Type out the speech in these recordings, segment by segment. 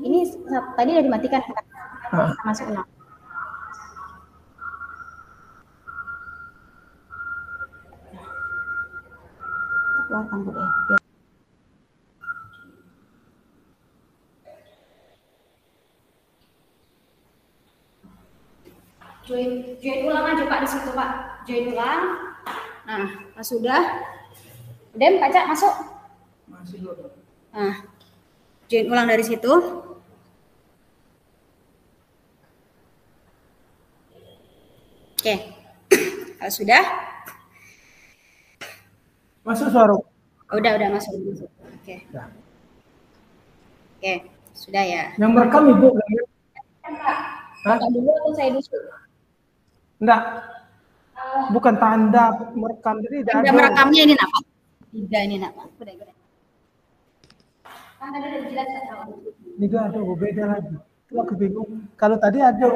Ini tadi udah dimatikan. Kita masuk ulang. Keluarkan Bu ya. Join ulang aja Pak di situ Pak. Join ulang. Nah, pas sudah. Dem, Kak masuk. Masih dulu. Nah, join ulang dari situ. Oke. Kalau sudah. Masuk suara. Udah masuk. Oke. Ya. Oke, sudah ya. Yang merekam Ibu kan? Hah? Dulu atau saya dulu? Enggak. Bukan tanda merekam. Jadi tanda merekamnya ini apa? Tiga ini apa? Udah. Kan tadi udah jelas kan? Ini juga ada beda lagi. Itu aku bingung. Kalau tadi ada.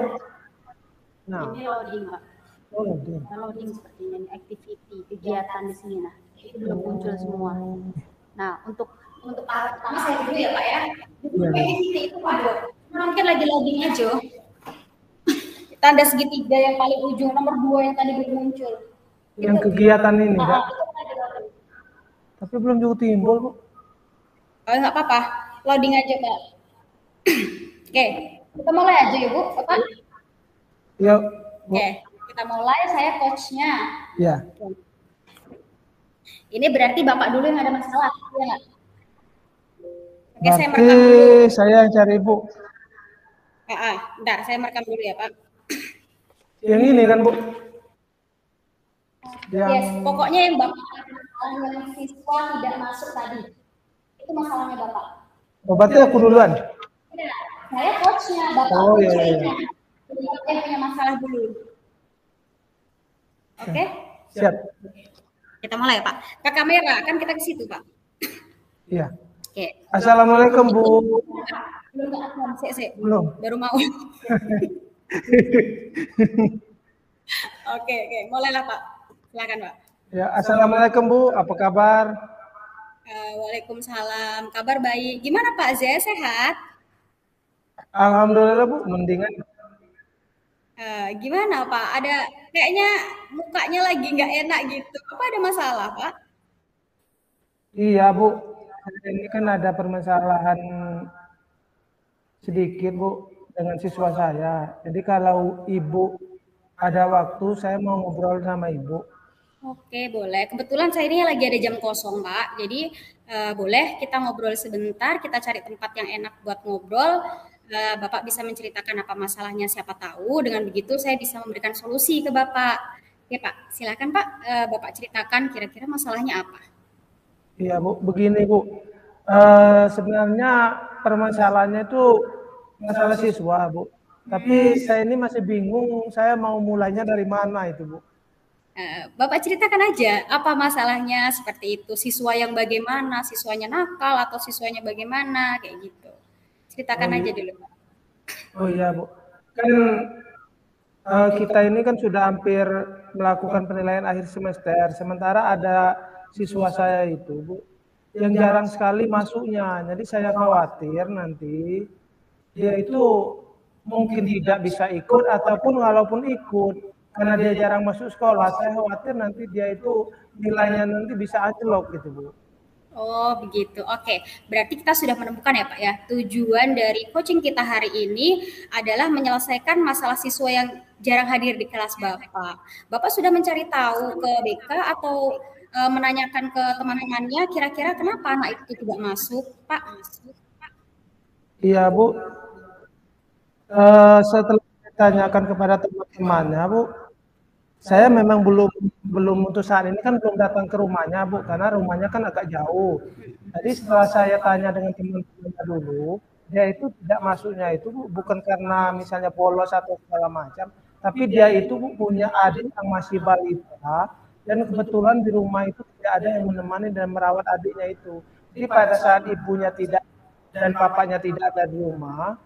Nah. Ini loading Pak. Oh, loading. Loading seperti ini, activity, kegiatan di sini. Nah, itu belum muncul semua. Nah, untuk part pertama saya dulu ya Pak ya. Activity itu Pak. Mungkin lagi loading aja. Tanda segitiga yang paling ujung nomor 2 yang tadi belum muncul. Yang kegiatan ini, Pak. Tapi belum juga timbul, Bu. Oh, nggak apa-apa. Loading aja, Pak. Oke, kita mulai aja ya, Bu. Bapak? Ya. Oke, kita mulai. Saya coachnya. Ya. Ini berarti Bapak dulu yang ada masalah, ya nggak? Oke, saya merekam dulu. Saya yang cari Bu. Bentar, saya merekam dulu ya, Pak. Yang ini kan, Bu? Yes, pokoknya yang Bapak yang siswa tidak masuk tadi. Itu masalahnya Bapak. Oh, berarti aku duluan? Ya, saya coachnya, Bapak. Oh, iya. Jadi Bapak yang punya masalah dulu. Oke? Siap. Kita mulai, Pak. Ke kamera, kan kita ke situ, Pak. Iya. Oke. Assalamualaikum, Bu. Belum, belum. Baru mau. Oke, mulailah, Pak. Silakan, Pak. Ya, assalamualaikum, Bu. Apa kabar? Waalaikumsalam. Kabar baik. Gimana, Pak Z? Sehat? Alhamdulillah, Bu. Mendingan. Gimana, Pak? Ada kayaknya mukanya lagi nggak enak gitu. Apa ada masalah, Pak? Iya, Bu. Ini kan ada permasalahan sedikit, Bu, dengan siswa saya. Jadi kalau Ibu ada waktu, saya mau ngobrol sama Ibu. Oke, boleh. Kebetulan saya ini lagi ada jam kosong, Pak. Jadi boleh kita ngobrol sebentar, kita cari tempat yang enak buat ngobrol. Bapak bisa menceritakan apa masalahnya, siapa tahu. Dengan begitu saya bisa memberikan solusi ke Bapak. Ya, Pak. Silakan, Pak. Bapak ceritakan kira-kira masalahnya apa. Iya, Bu. Begini, Bu. Sebenarnya permasalahannya itu masalah siswa, Bu. Tapi saya ini masih bingung, saya mau mulainya dari mana itu, Bu. Bapak ceritakan aja apa masalahnya seperti itu. Siswa yang bagaimana, siswanya nakal atau siswanya bagaimana, kayak gitu. Ceritakan aja dulu, Pak. Oh iya, Bu. Kan kita ini kan sudah hampir melakukan penilaian akhir semester. Sementara ada siswa saya itu, Bu, yang jarang sekali masuknya. Jadi saya khawatir nanti dia itu mungkin tidak bisa ikut ataupun walaupun ikut karena dia jarang masuk sekolah, saya khawatir nanti dia itu nilainya nanti bisa anjlok gitu, Bu. Oh begitu, oke. Berarti kita sudah menemukan ya Pak ya, tujuan dari coaching kita hari ini adalah menyelesaikan masalah siswa yang jarang hadir di kelas Bapak. Bapak sudah mencari tahu ke BK atau menanyakan ke teman-temannya kira-kira kenapa anak itu tidak masuk, Pak? Iya, Bu. Setelah ditanyakan kepada teman-temannya, Bu, saya memang belum untuk saat ini kan belum datang ke rumahnya, Bu, karena rumahnya kan agak jauh. Jadi setelah saya tanya dengan teman-temannya dulu, dia itu tidak masuknya itu, Bu, bukan karena misalnya bolos atau segala macam, tapi dia itu, Bu, punya adik yang masih balita dan kebetulan di rumah itu tidak ada yang menemani dan merawat adiknya itu. Jadi pada saat ibunya tidak dan papanya tidak ada di rumah,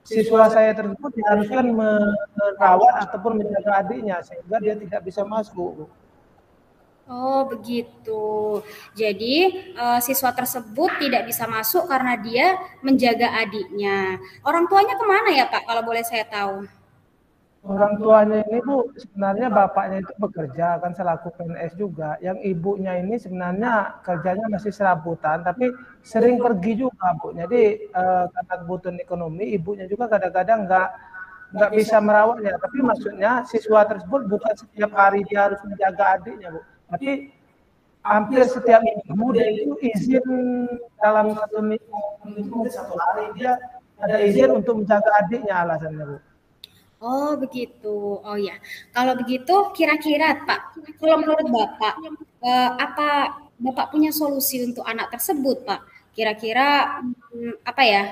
siswa saya tersebut diharuskan merawat ataupun menjaga adiknya sehingga dia tidak bisa masuk. Oh, begitu. Jadi, siswa tersebut tidak bisa masuk karena dia menjaga adiknya. Orang tuanya kemana ya, Pak, kalau boleh saya tahu? Orang tuanya ini Bu, sebenarnya bapaknya itu bekerja kan selaku PNS juga. Yang ibunya ini sebenarnya kerjanya masih serabutan, tapi sering pergi juga Bu. Jadi karena kebutuhan ekonomi, ibunya juga kadang-kadang nggak bisa merawatnya. Tapi maksudnya siswa tersebut bukan setiap hari dia harus menjaga adiknya Bu. Tapi hampir setiap minggu dia itu izin dalam satu minggu, mungkin satu hari dia ada izin untuk menjaga adiknya alasannya Bu. Oh, begitu. Oh ya, kalau begitu kira-kira Pak, kalau menurut Bapak, apa Bapak punya solusi untuk anak tersebut, Pak? Kira-kira, apa ya,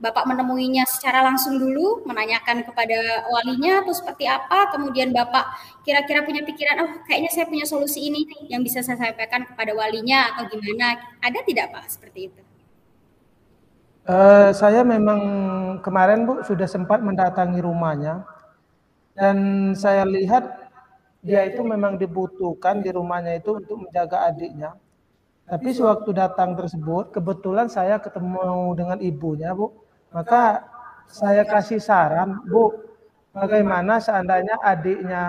Bapak menemuinya secara langsung dulu, menanyakan kepada walinya atau seperti apa, kemudian Bapak kira-kira punya pikiran, "Oh, kayaknya saya punya solusi ini nih yang bisa saya sampaikan kepada walinya," atau gimana? Ada tidak, Pak, seperti itu? Saya memang kemarin Bu sudah sempat mendatangi rumahnya dan saya lihat dia itu memang dibutuhkan di rumahnya itu untuk menjaga adiknya. Tapi sewaktu datang tersebut kebetulan saya ketemu dengan ibunya Bu. Maka saya kasih saran Bu, bagaimana seandainya adiknya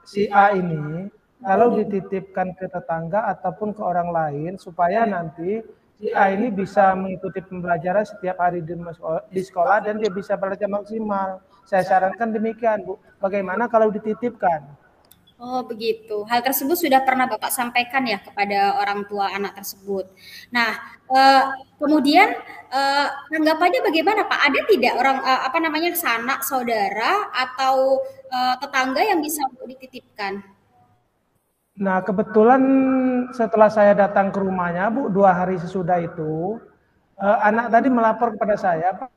si A ini kalau dititipkan ke tetangga ataupun ke orang lain supaya nanti si A ini bisa mengikuti pembelajaran setiap hari di sekolah dan dia bisa belajar maksimal. Saya sarankan demikian Bu. Bagaimana kalau dititipkan? Oh, begitu. Hal tersebut sudah pernah Bapak sampaikan ya kepada orang tua anak tersebut. Nah, eee, kemudian, tanggapannya bagaimana, Pak? Ada tidak orang, apa namanya, sanak saudara atau, tetangga yang bisa untuk dititipkan? Nah, kebetulan setelah saya datang ke rumahnya, Bu, 2 hari sesudah itu, anak tadi melapor kepada saya, Pak.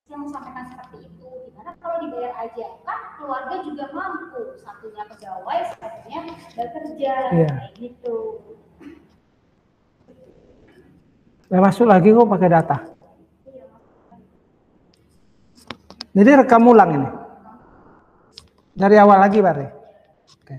Yang sampaikan seperti itu, gimana kalau dibayar aja? Kan keluarga juga mampu, satunya pegawai, satunya bekerja, Iya. kayak gitu. Saya masuk lagi kok pakai data. Jadi rekam ulang ini. Dari awal lagi, Pak. Oke.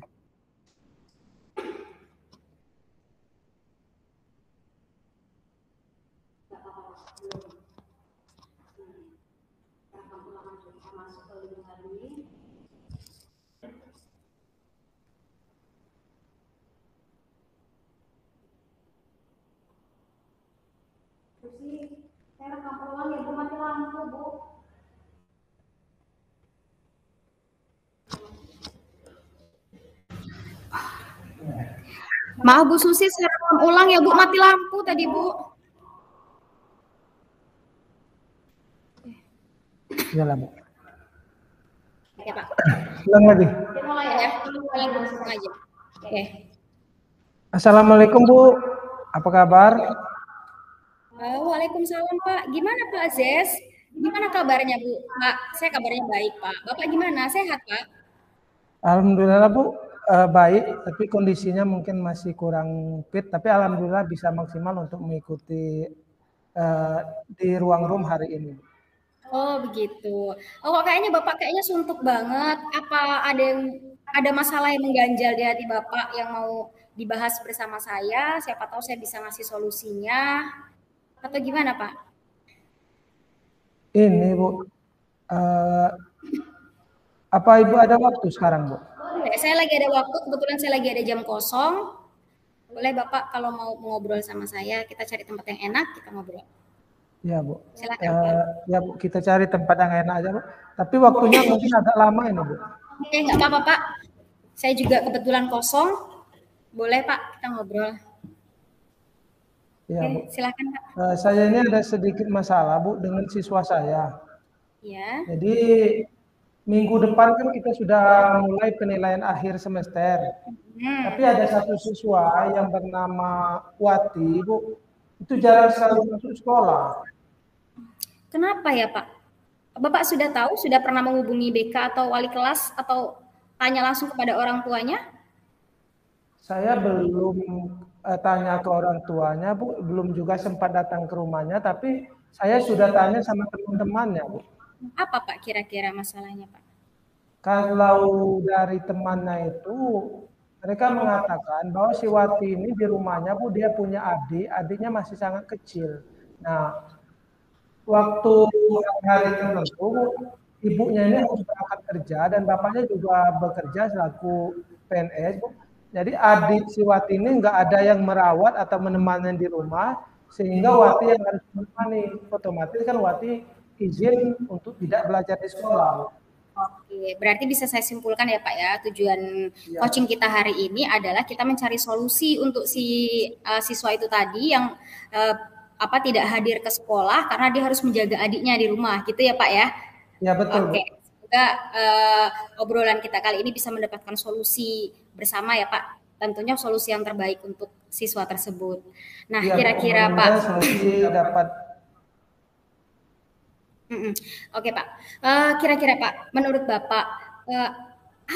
Saya rekam ulang ya, Bu, mati lampu, Bu. Maaf Bu Susi, saya rekam ulang ya Bu, mati lampu tadi Bu. Iyalah, Bu. Oke Pak. Ulang lagi. Mulai ya, mulai langsung aja. Oke. Assalamualaikum Bu, apa kabar? Waalaikumsalam Pak. Gimana Pak Zes? Gimana kabarnya Bu? Pak, saya kabarnya baik Pak. Bapak gimana? Sehat Pak? Alhamdulillah Bu, baik, tapi kondisinya mungkin masih kurang fit, tapi alhamdulillah bisa maksimal untuk mengikuti di ruang room hari ini. Oh begitu. Oh kok kayaknya Bapak kayaknya suntuk banget. Apa ada masalah yang mengganjal di hati Bapak yang mau dibahas bersama saya? Siapa tahu saya bisa ngasih solusinya. Atau gimana Pak? Ini Bu, eh, apa Ibu ada waktu sekarang Bu? Boleh, saya lagi ada waktu, kebetulan saya lagi ada jam kosong. Boleh Bapak kalau mau ngobrol sama saya, kita cari tempat yang enak, kita ngobrol. Ya Bu, Silakan Pak. ya Bu, kita cari tempat yang enak aja Bu. Tapi waktunya mungkin agak lama ini Bu. Oke, nggak apa-apa Pak. Saya juga kebetulan kosong. Boleh Pak, kita ngobrol. Ya Oke, Bu, silakan Pak. saya ini ada sedikit masalah Bu dengan siswa saya. Ya. Jadi minggu depan kan kita sudah mulai penilaian akhir semester. Tapi ada satu siswa yang bernama Wati, Bu, itu jarang sekali masuk sekolah. Kenapa ya Pak? Bapak sudah tahu, sudah pernah menghubungi BK atau wali kelas atau tanya langsung kepada orang tuanya? Saya belum tanya ke orang tuanya, Bu, belum juga sempat datang ke rumahnya, tapi saya sudah tanya sama teman-temannya, Bu. Apa Pak kira-kira masalahnya Pak? Kalau dari temannya itu, mereka mengatakan bahwa si Wati ini di rumahnya, Bu, dia punya adik, adiknya masih sangat kecil. Nah, waktu hari tertentu, ibunya ini harus berangkat kerja dan bapaknya juga bekerja selaku PNS, Bu. Jadi adik si Wati ini nggak ada yang merawat atau menemani di rumah, sehingga Wati yang harus menemani. Otomatis kan Wati izin untuk tidak belajar di sekolah. Oke, berarti bisa saya simpulkan ya Pak ya, tujuan Ya, coaching kita hari ini adalah kita mencari solusi untuk si siswa itu tadi yang uh, apa tidak hadir ke sekolah karena dia harus menjaga adiknya di rumah, gitu ya Pak ya. ya betul, Bu. Oke, semoga obrolan kita kali ini bisa mendapatkan solusi bersama ya Pak. Tentunya solusi yang terbaik untuk siswa tersebut. Nah, Ya, Bu. kira-kira Pak, Mudah-mudahan solusi dapat. Oke Pak, kira-kira Pak, menurut Bapak, eee,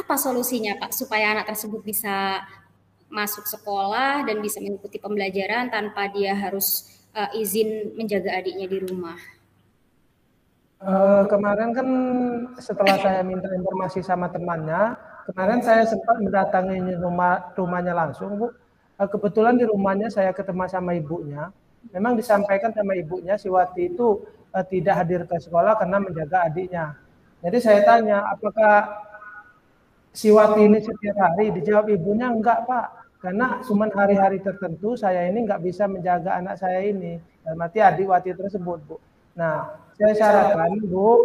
apa solusinya Pak, supaya anak tersebut bisa masuk sekolah dan bisa mengikuti pembelajaran tanpa dia harus, izin menjaga adiknya di rumah? Kemarin kan setelah saya minta informasi sama temannya, kemarin saya sempat mendatangi rumahnya langsung, Bu. Kebetulan di rumahnya saya ketemu sama ibunya. Memang disampaikan sama ibunya si Wati itu tidak hadir ke sekolah karena menjaga adiknya. Jadi saya tanya, apakah si Wati ini setiap hari? Dijawab ibunya, enggak Pak. Karena cuma hari-hari tertentu saya ini enggak bisa menjaga anak saya ini. Dan mati adik Wati tersebut, Bu. Nah, saya sarankan, Bu,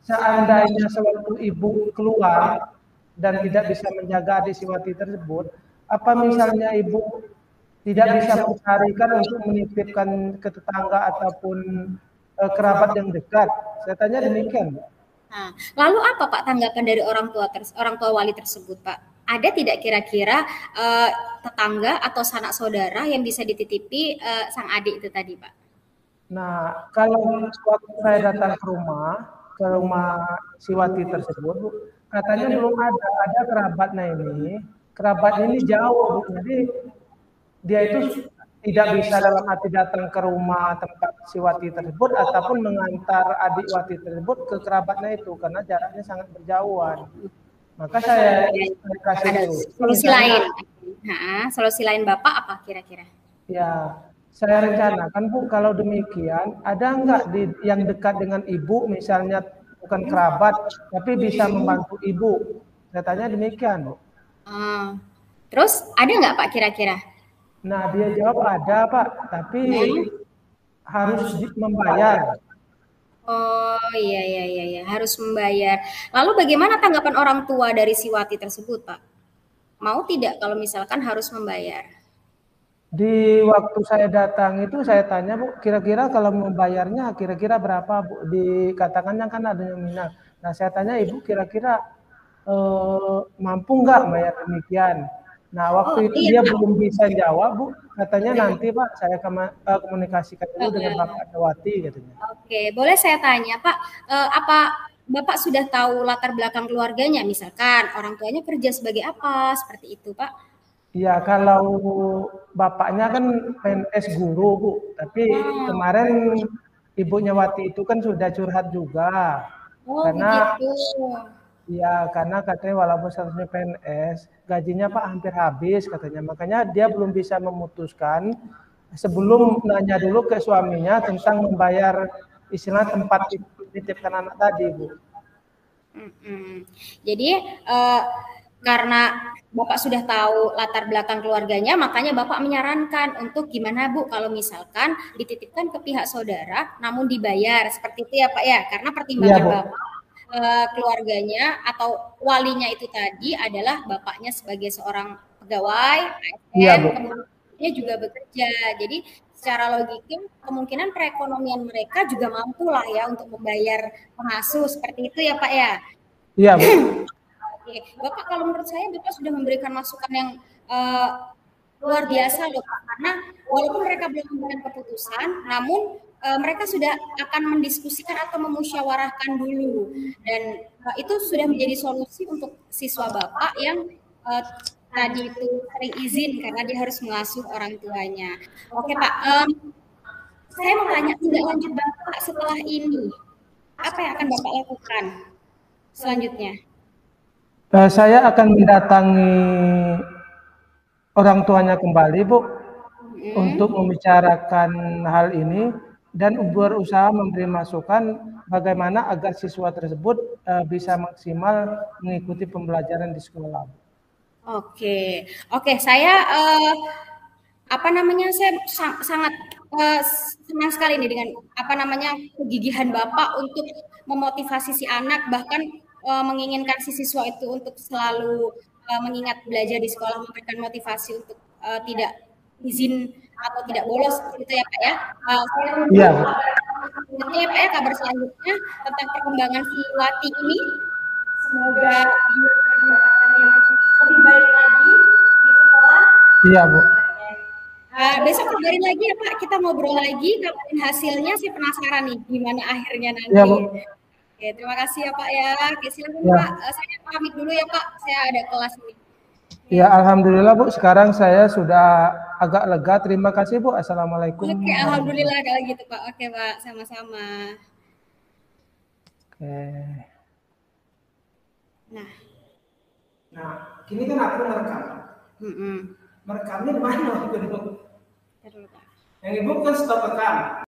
seandainya sewaktu ibu keluar dan tidak bisa menjaga adik si Wati tersebut, apa misalnya ibu tidak bisa mencarikan untuk menitipkan ke tetangga ataupun kerabat yang dekat? Saya tanya demikian, Bu. Nah, lalu apa Pak tanggapan dari orang tua wali tersebut Pak? Ada tidak kira-kira, tetangga atau sanak saudara yang bisa dititipi, sang adik itu tadi Pak? Nah, kalau waktu saya datang ke rumah si Wati tersebut, Bu, katanya belum ada. Ada kerabatnya ini. Kerabat ini jauh, Bu. Jadi dia itu tidak bisa dalam arti datang ke rumah tempat si Wati tersebut ataupun mengantar adik Wati tersebut ke kerabatnya itu karena jaraknya sangat berjauhan. Maka saya kasih Ada solusi, solusi misalnya, lain? Nah, solusi lain Bapak apa kira-kira? ya, saya rencanakan Bu, kalau demikian, ada enggak yang dekat dengan Ibu, misalnya bukan kerabat, tapi bisa membantu Ibu? Saya tanya demikian, Bu. Oh, terus ada nggak Pak kira-kira? Nah, dia jawab ada Pak, tapi harus membayar. Oh, iya iya iya iya, harus membayar. Lalu bagaimana tanggapan orang tua dari si Wati tersebut, Pak? Mau tidak kalau misalkan harus membayar? Di waktu saya datang itu saya tanya Bu, kira-kira kalau membayarnya kira-kira berapa Bu? Dikatakannya kan ada nominal. Nah, saya tanya Ibu kira-kira mampu nggak bayar demikian? Nah, Oh waktu itu iya dia Pak. belum bisa jawab, Bu. Katanya nanti Pak, saya komunikasikan dulu dengan Bapak Dewati katanya. Oke, boleh saya tanya Pak, apa Bapak sudah tahu latar belakang keluarganya? Misalkan orang tuanya kerja sebagai apa? Seperti itu Pak. Iya, kalau bapaknya kan PNS guru, Bu. Tapi Oh, kemarin ibunya Wati itu kan sudah curhat juga. oh Karena begitu. ya karena katanya walaupun statusnya PNS, gajinya Pak hampir habis katanya. Makanya dia belum bisa memutuskan sebelum nanya dulu ke suaminya tentang membayar istilah tempat titipkan anak tadi, Bu. Mm-mm. Jadi karena Bapak sudah tahu latar belakang keluarganya, makanya Bapak menyarankan untuk gimana Bu kalau misalkan dititipkan ke pihak saudara, namun dibayar seperti itu ya Pak ya, karena Iya, pertimbangan Bu. Bapak keluarganya atau walinya itu tadi adalah bapaknya sebagai seorang pegawai Iya, ASN, Bu. kemudian dia juga bekerja. Jadi secara logika kemungkinan perekonomian mereka juga mampu lah ya untuk membayar pengasuh seperti itu ya Pak ya. Iya, Bu. Oke, Bapak kalau menurut saya Bapak sudah memberikan masukan yang uh, luar biasa loh Pak. Karena walaupun mereka belum memberikan keputusan, namun mereka sudah akan mendiskusikan atau memusyawarahkan dulu dan itu sudah menjadi solusi untuk siswa Bapak yang tadi itu sering izin karena dia harus mengasuh orang tuanya. Oke Pak, saya mau tanya tindak lanjut Bapak setelah ini, apa yang akan Bapak lakukan selanjutnya? Saya akan mendatangi orang tuanya kembali, Bu, untuk membicarakan hal ini dan berusaha memberi masukan bagaimana agar siswa tersebut bisa maksimal mengikuti pembelajaran di sekolah. Oke, oke. Saya apa namanya? Saya sangat senang sekali nih dengan apa namanya kegigihan Bapak untuk memotivasi si anak, bahkan menginginkan si siswa itu untuk selalu mengingat belajar di sekolah, memberikan motivasi untuk tidak izin atau tidak bolos gitu ya Pak ya. Saya tunggu Iya, Bu. selanjutnya ya Pak ya kabar selanjutnya tentang perkembangan si Wati ini. Semoga dia mendapatkan yang lebih baik lagi di sekolah. Iya, Bu. Besok kabarin lagi ya Pak, kita ngobrol lagi, kabarin hasilnya. Saya penasaran nih gimana akhirnya Iya, nanti. Bu. Oke, terima kasih ya Pak ya. Oke, silakan Ya. Pak. Saya pamit dulu ya Pak. Saya ada kelas nih. Ya, alhamdulillah Bu, sekarang saya sudah agak lega. Terima kasih Bu. Assalamualaikum Oke, warahmatullahi alhamdulillah kalau gitu Pak. Oke Pak, sama-sama. wabarakatuh. Nah, Kini kan aku merekam. mm-mm. Merekamnya di mana? Ntar dulu Pak. Yang Ibu kan stop rekam.